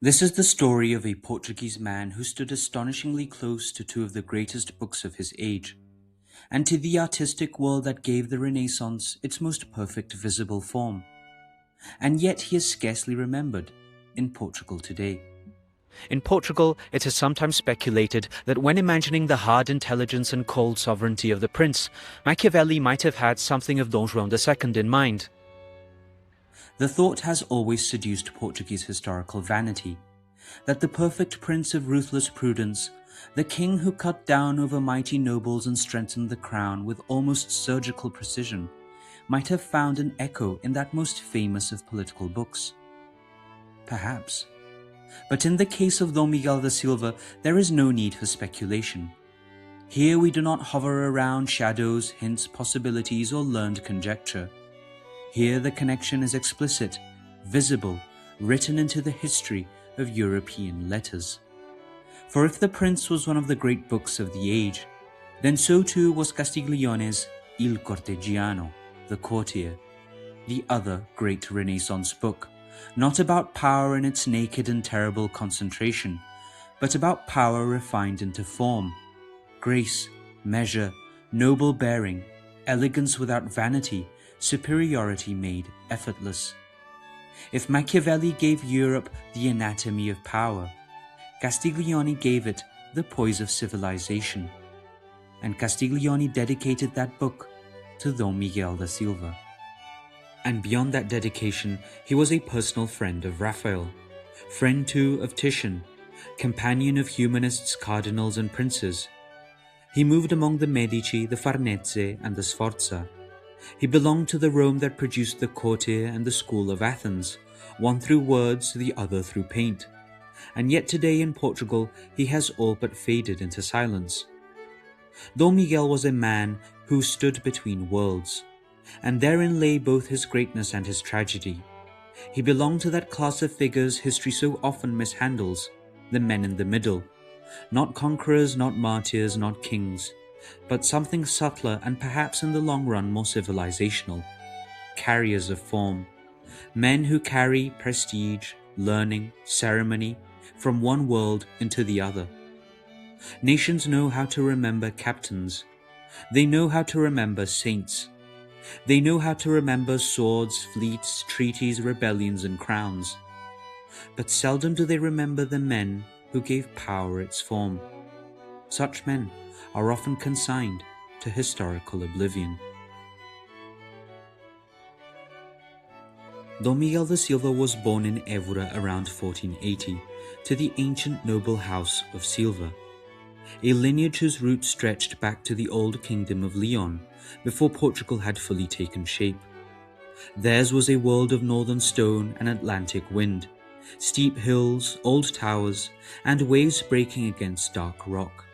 This is the story of a Portuguese man who stood astonishingly close to two of the greatest books of his age, and to the artistic world that gave the Renaissance its most perfect visible form. And yet he is scarcely remembered in Portugal today. In Portugal, it is sometimes speculated that when imagining the hard intelligence and cold sovereignty of the prince, Machiavelli might have had something of Don Juan II in mind. The thought has always seduced Portuguese historical vanity, that the perfect prince of ruthless prudence, the king who cut down over mighty nobles and strengthened the crown with almost surgical precision, might have found an echo in that most famous of political books. Perhaps. But in the case of Dom Miguel da Silva, there is no need for speculation. Here we do not hover around shadows, hints, possibilities, or learned conjecture. Here the connection is explicit, visible, written into the history of European letters. For if the Prince was one of the great books of the age, then so too was Castiglione's Il Cortegiano, the Courtier, the other great Renaissance book, not about power in its naked and terrible concentration, but about power refined into form, grace, measure, noble bearing, elegance without vanity, superiority made effortless. If Machiavelli gave Europe the anatomy of power, Castiglione gave it the poise of civilization, and Castiglione dedicated that book to Dom Miguel da Silva. And beyond that dedication, he was a personal friend of Raphael, friend too of Titian, companion of humanists, cardinals and princes. He moved among the Medici, the Farnese and the Sforza. He belonged to the Rome that produced the Courtier and the school of Athens, one through words, the other through paint. And yet today in Portugal he has all but faded into silence. Dom Miguel was a man who stood between worlds, and therein lay both his greatness and his tragedy. He belonged to that class of figures history so often mishandles, the men in the middle, not conquerors, not martyrs, not kings, but something subtler and perhaps in the long run more civilizational, carriers of form, men who carry prestige, learning, ceremony from one world into the other. Nations know how to remember captains. They know how to remember saints. They know how to remember swords, fleets, treaties, rebellions, and crowns. But seldom do they remember the men who gave power its form. Such men are often consigned to historical oblivion. Dom Miguel da Silva was born in Évora around 1480 to the ancient noble house of Silva, a lineage whose roots stretched back to the old kingdom of Leon before Portugal had fully taken shape. Theirs was a world of northern stone and Atlantic wind, steep hills, old towers, and waves breaking against dark rock.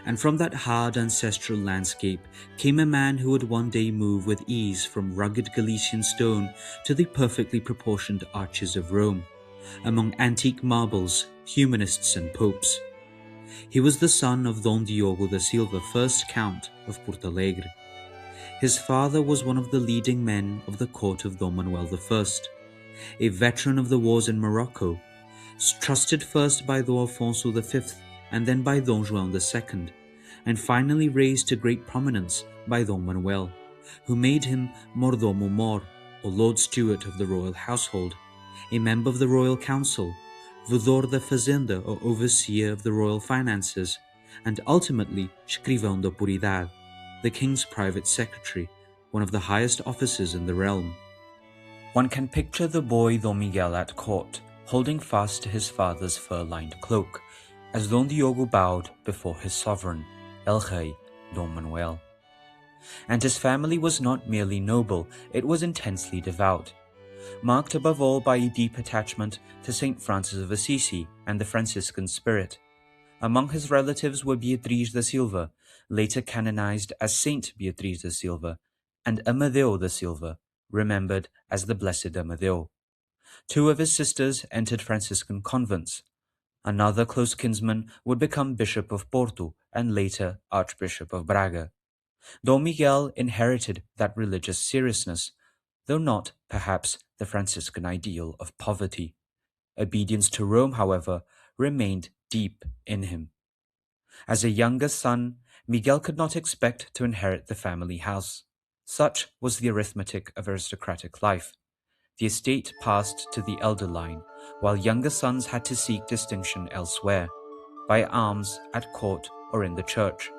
And from that hard ancestral landscape came a man who would one day move with ease from rugged Galician stone to the perfectly proportioned arches of Rome, among antique marbles, humanists and popes. He was the son of Dom Diogo da Silva, first Count of Porto Alegre. His father was one of the leading men of the court of Dom Manuel I, a veteran of the wars in Morocco, trusted first by Dom Afonso V and then by Dom Juan II, and finally raised to great prominence by Dom Manuel, who made him Mordomo Mor, or Lord Steward of the royal household, a member of the royal council, Vedor da Fazenda, or overseer of the royal finances, and ultimately Escrivão da Puridade, the king's private secretary, one of the highest officers in the realm. One can picture the boy Dom Miguel at court, holding fast to his father's fur-lined cloak, as Dom Diogo bowed before his sovereign, El Rei Dom Manuel. And his family was not merely noble, it was intensely devout, marked above all by a deep attachment to Saint Francis of Assisi and the Franciscan spirit. Among his relatives were Beatriz da Silva, later canonized as Saint Beatriz da Silva, and Amadeu da Silva, remembered as the Blessed Amadeu. Two of his sisters entered Franciscan convents. Another close kinsman would become Bishop of Porto and later Archbishop of Braga. Dom Miguel inherited that religious seriousness, though not, perhaps, the Franciscan ideal of poverty. Obedience to Rome, however, remained deep in him. As a younger son, Miguel could not expect to inherit the family house. Such was the arithmetic of aristocratic life. The estate passed to the elder line, while younger sons had to seek distinction elsewhere, by arms, at court, or in the church.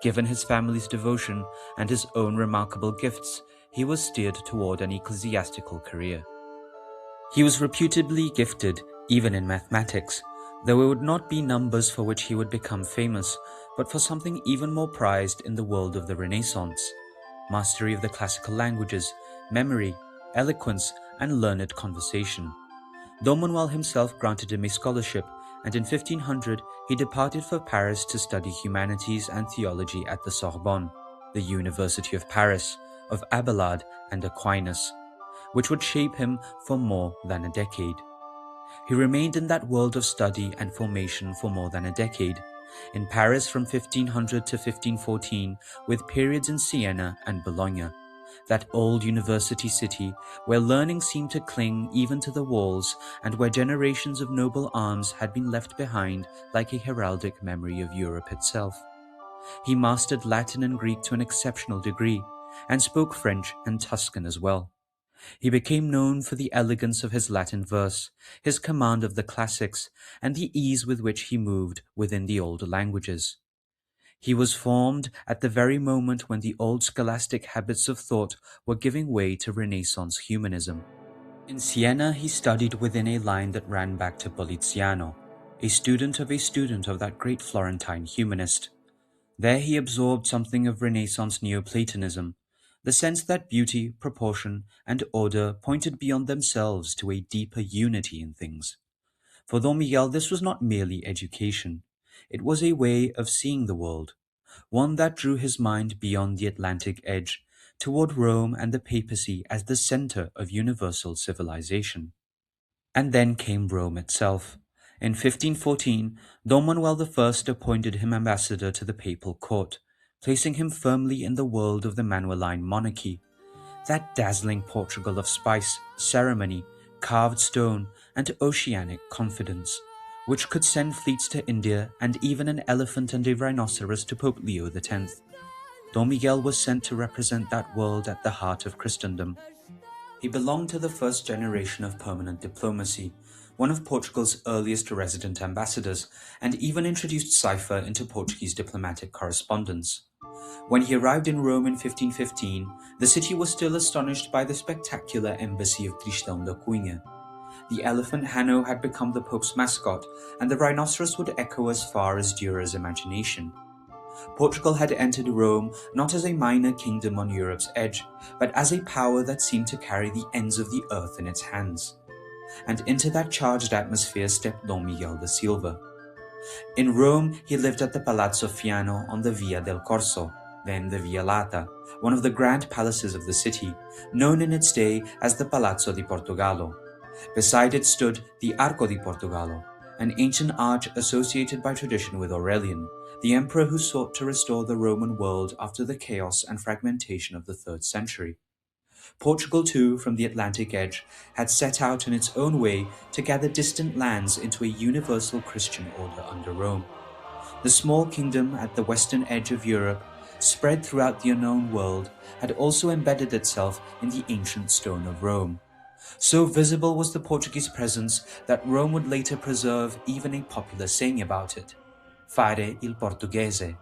Given his family's devotion and his own remarkable gifts, he was steered toward an ecclesiastical career. He was reputably gifted even in mathematics, though it would not be numbers for which he would become famous, but for something even more prized in the world of the Renaissance: mastery of the classical languages, memory, eloquence, and learned conversation. Dom Manuel himself granted him a scholarship, and in 1500 he departed for Paris to study humanities and theology at the Sorbonne, the University of Paris, of Abelard and Aquinas, which would shape him for more than a decade. He remained in that world of study and formation for more than a decade, in Paris from 1500 to 1514, with periods in Siena and Bologna, that old university city where learning seemed to cling even to the walls and where generations of noble arms had been left behind like a heraldic memory of Europe itself. He mastered Latin and Greek to an exceptional degree, and spoke French and Tuscan as well. He became known for the elegance of his Latin verse, his command of the classics, and the ease with which he moved within the older languages. He was formed at the very moment when the old scholastic habits of thought were giving way to Renaissance humanism. In Siena, he studied within a line that ran back to Poliziano, a student of that great Florentine humanist. There he absorbed something of Renaissance Neoplatonism, the sense that beauty, proportion, and order pointed beyond themselves to a deeper unity in things. For Don Miguel, this was not merely education. It was a way of seeing the world, one that drew his mind beyond the Atlantic edge, toward Rome and the papacy as the center of universal civilization. And then came Rome itself. In 1514, Don Manuel I appointed him ambassador to the papal court, placing him firmly in the world of the Manueline monarchy, that dazzling Portugal of spice, ceremony, carved stone, and oceanic confidence, which could send fleets to India and even an elephant and a rhinoceros to Pope Leo X. Don Miguel was sent to represent that world at the heart of Christendom. He belonged to the first generation of permanent diplomacy, one of Portugal's earliest resident ambassadors, and even introduced cipher into Portuguese diplomatic correspondence. When he arrived in Rome in 1515, the city was still astonished by the spectacular embassy of Cristão da Cunha. The elephant Hanno had become the Pope's mascot, and the rhinoceros would echo as far as Dürer's imagination. Portugal had entered Rome not as a minor kingdom on Europe's edge, but as a power that seemed to carry the ends of the earth in its hands. And into that charged atmosphere stepped Don Miguel da Silva. In Rome, he lived at the Palazzo Fiano on the Via del Corso, then the Via Lata, one of the grand palaces of the city, known in its day as the Palazzo di Portogallo. Beside it stood the Arco di Portogallo, an ancient arch associated by tradition with Aurelian, the emperor who sought to restore the Roman world after the chaos and fragmentation of the 3rd century. Portugal, too, from the Atlantic edge, had set out in its own way to gather distant lands into a universal Christian order under Rome. The small kingdom at the western edge of Europe, spread throughout the unknown world, had also embedded itself in the ancient stone of Rome. So visible was the Portuguese presence that Rome would later preserve even a popular saying about it: fare il portoghese.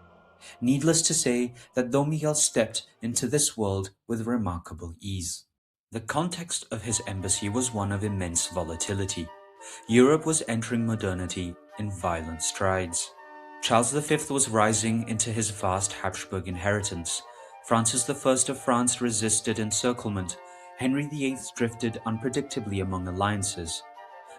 Needless to say that Don Miguel stepped into this world with remarkable ease. The context of his embassy was one of immense volatility. Europe was entering modernity in violent strides. Charles V was rising into his vast Habsburg inheritance. Francis I of France resisted encirclement. Henry VIII drifted unpredictably among alliances.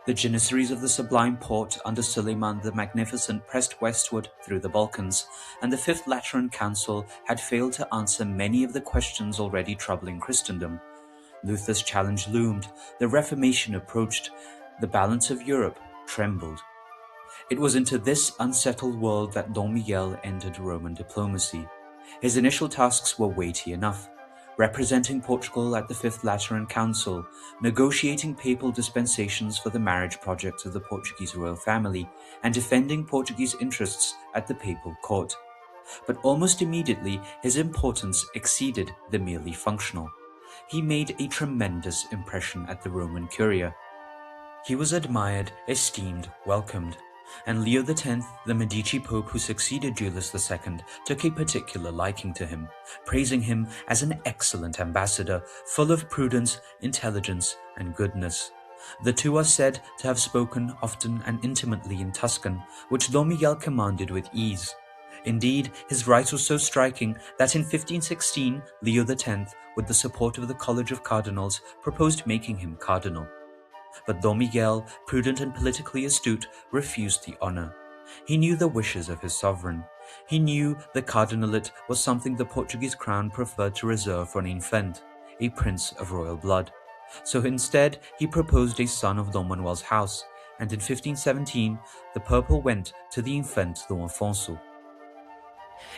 The Janissaries of the Sublime Porte under Suleiman the Magnificent pressed westward through the Balkans, and the Fifth Lateran Council had failed to answer many of the questions already troubling Christendom. Luther's challenge loomed, the Reformation approached, the balance of Europe trembled. It was into this unsettled world that Don Miguel entered Roman diplomacy. His initial tasks were weighty enough: representing Portugal at the Fifth Lateran Council, negotiating papal dispensations for the marriage projects of the Portuguese royal family, and defending Portuguese interests at the papal court. But almost immediately, his importance exceeded the merely functional. He made a tremendous impression at the Roman Curia. He was admired, esteemed, welcomed, and Leo X, the Medici Pope who succeeded Julius II, took a particular liking to him, praising him as an excellent ambassador, full of prudence, intelligence, and goodness. The two are said to have spoken often and intimately in Tuscan, which Dom Miguel commanded with ease. Indeed, his rise was so striking that in 1516, Leo X, with the support of the College of Cardinals, proposed making him cardinal. But Dom Miguel, prudent and politically astute, refused the honor. He knew the wishes of his sovereign. He knew the cardinalate was something the Portuguese crown preferred to reserve for an infant, a prince of royal blood. So instead, he proposed a son of Dom Manuel's house, and in 1517, the purple went to the infant Dom Afonso.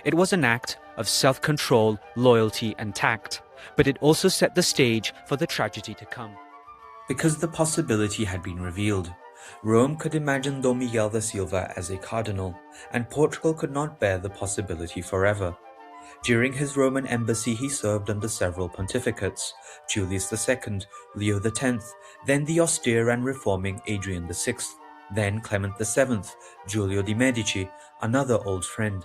It was an act of self-control, loyalty, and tact, but it also set the stage for the tragedy to come. Because the possibility had been revealed, Rome could imagine Dom Miguel da Silva as a cardinal, and Portugal could not bear the possibility forever. During his Roman embassy he served under several pontificates, Julius II, Leo X, then the austere and reforming Adrian VI, then Clement VII, Giulio de' Medici, another old friend.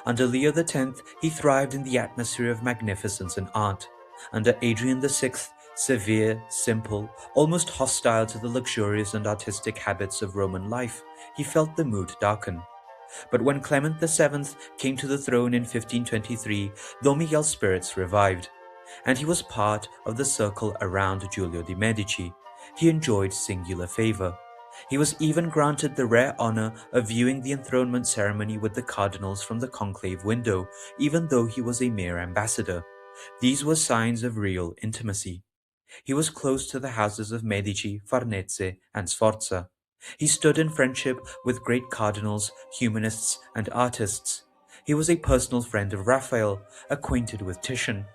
Under Leo X, he thrived in the atmosphere of magnificence and art. Under Adrian VI, severe, simple, almost hostile to the luxurious and artistic habits of Roman life, he felt the mood darken. But when Clement VII came to the throne in 1523, Dom Miguel's spirits revived, and he was part of the circle around Giulio de' Medici. He enjoyed singular favor. He was even granted the rare honor of viewing the enthronement ceremony with the cardinals from the conclave window, even though he was a mere ambassador. These were signs of real intimacy. He was close to the houses of Medici, Farnese, and Sforza. He stood in friendship with great cardinals, humanists, and artists. He was a personal friend of Raphael, acquainted with Titian.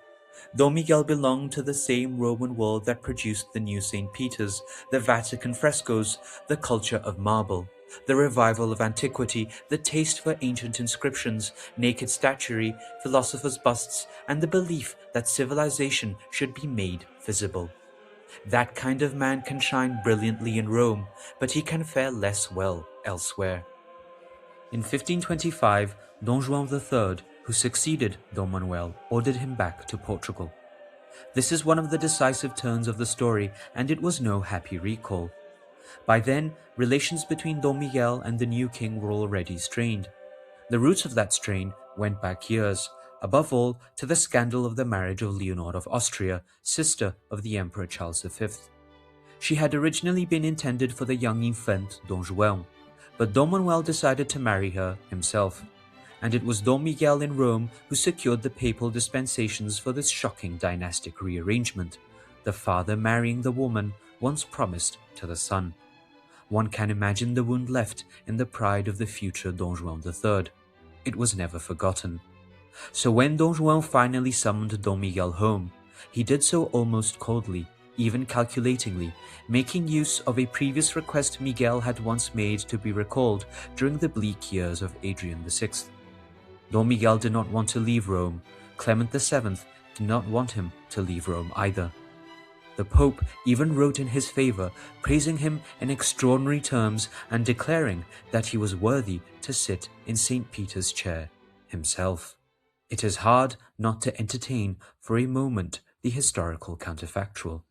Dom Miguel belonged to the same Roman world that produced the new St. Peter's, the Vatican frescoes, the culture of marble, the revival of antiquity, the taste for ancient inscriptions, naked statuary, philosophers' busts, and the belief that civilization should be made visible. That kind of man can shine brilliantly in Rome, but he can fare less well elsewhere. In 1525, Don Juan III, who succeeded Dom Manuel, ordered him back to Portugal. This is one of the decisive turns of the story, and it was no happy recall. By then, relations between Dom Miguel and the new king were already strained. The roots of that strain went back years, above all to the scandal of the marriage of Leonor of Austria, sister of the Emperor Charles V. She had originally been intended for the young infant Don Juan, but Dom Manuel decided to marry her himself, and it was Dom Miguel in Rome who secured the papal dispensations for this shocking dynastic rearrangement, the father marrying the woman once promised to the son. One can imagine the wound left in the pride of the future Don Juan III. It was never forgotten. So when Don Juan finally summoned Dom Miguel home, he did so almost coldly, even calculatingly, making use of a previous request Miguel had once made to be recalled during the bleak years of Adrian VI. Dom Miguel did not want to leave Rome. Clement VII did not want him to leave Rome either. The Pope even wrote in his favor, praising him in extraordinary terms and declaring that he was worthy to sit in St. Peter's chair himself. It is hard not to entertain for a moment the historical counterfactual.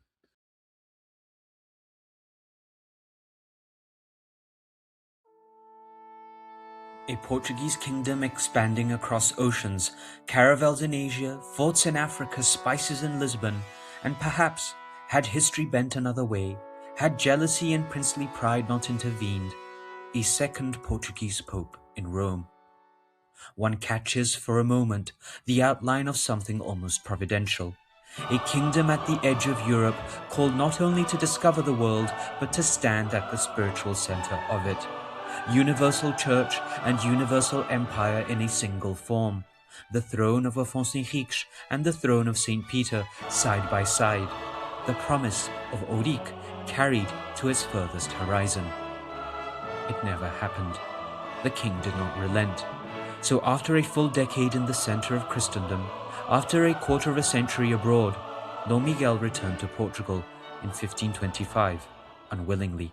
A Portuguese kingdom expanding across oceans, caravels in Asia, forts in Africa, spices in Lisbon, and perhaps, had history bent another way, had jealousy and princely pride not intervened, a second Portuguese pope in Rome. One catches for a moment the outline of something almost providential, a kingdom at the edge of Europe called not only to discover the world, but to stand at the spiritual center of it. Universal church and universal empire in a single form. the throne of Afonso Henriques and the throne of St. Peter side by side, the promise of Auric carried to its furthest horizon. It never happened. The king did not relent. So after a full decade in the center of Christendom, after a quarter of a century abroad, Dom Miguel returned to Portugal in 1525, unwillingly.